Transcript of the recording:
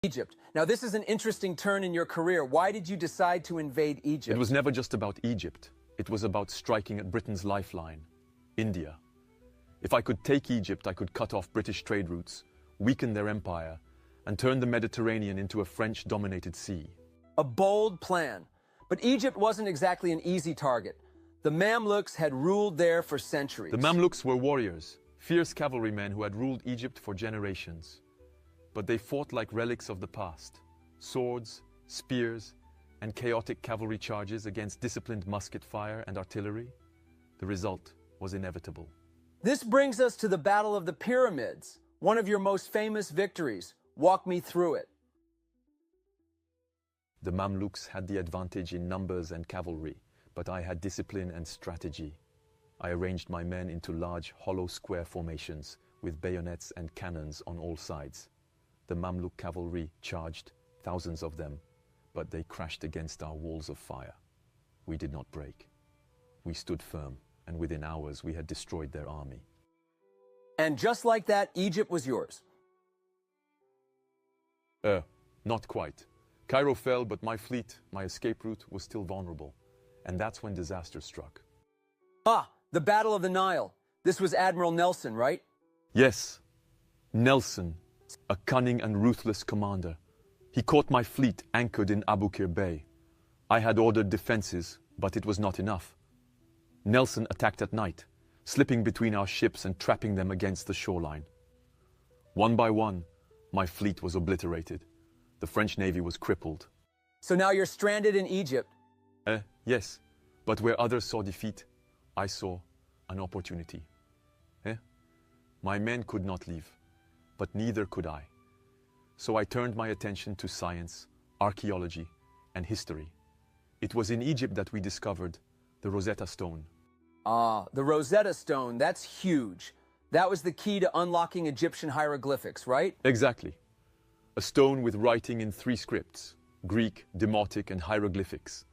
Egypt. Now, this is an interesting turn in your career. Why did you decide to invade Egypt? It was never just about Egypt. It was about striking at Britain's lifeline, India. If I could take Egypt, I could cut off British trade routes, weaken their empire, and turn the Mediterranean into a French-dominated sea. A bold plan. But Egypt wasn't exactly an easy target. The Mamluks had ruled there for centuries. The Mamluks were warriors, fierce cavalrymen who had ruled Egypt for generations. But they fought like relics of the past. Swords, spears, and chaotic cavalry charges against disciplined musket fire and artillery. The result was inevitable. This brings us to the Battle of the Pyramids, one of your most famous victories. Walk me through it. The Mamluks had the advantage in numbers and cavalry, but I had discipline and strategy. I arranged my men into large hollow square formations with bayonets and cannons on all sides. The Mamluk cavalry charged, thousands of them, but they crashed against our walls of fire. We did not break. We stood firm, and within hours we had destroyed their army. And just like that, Egypt was yours. Not quite. Cairo fell, but my fleet, my escape route, was still vulnerable. And that's when disaster struck. Ah, the Battle of the Nile. This was Admiral Nelson, right? Yes, Nelson, a cunning and ruthless commander. He caught my fleet anchored in Abu Qir Bay. I had ordered defenses, but it was not enough. Nelson attacked at night, slipping between our ships and trapping them against the shoreline. One by one, my fleet was obliterated. The French Navy was crippled. So now you're stranded in Egypt. Yes, but where others saw defeat, I saw an opportunity. My men could not leave, but neither could I. So I turned my attention to science, archaeology, and history. It was in Egypt that we discovered the Rosetta Stone. Ah, the Rosetta Stone, that's huge. That was the key to unlocking Egyptian hieroglyphics, right? Exactly. A stone with writing in 3 scripts, Greek, Demotic, and hieroglyphics.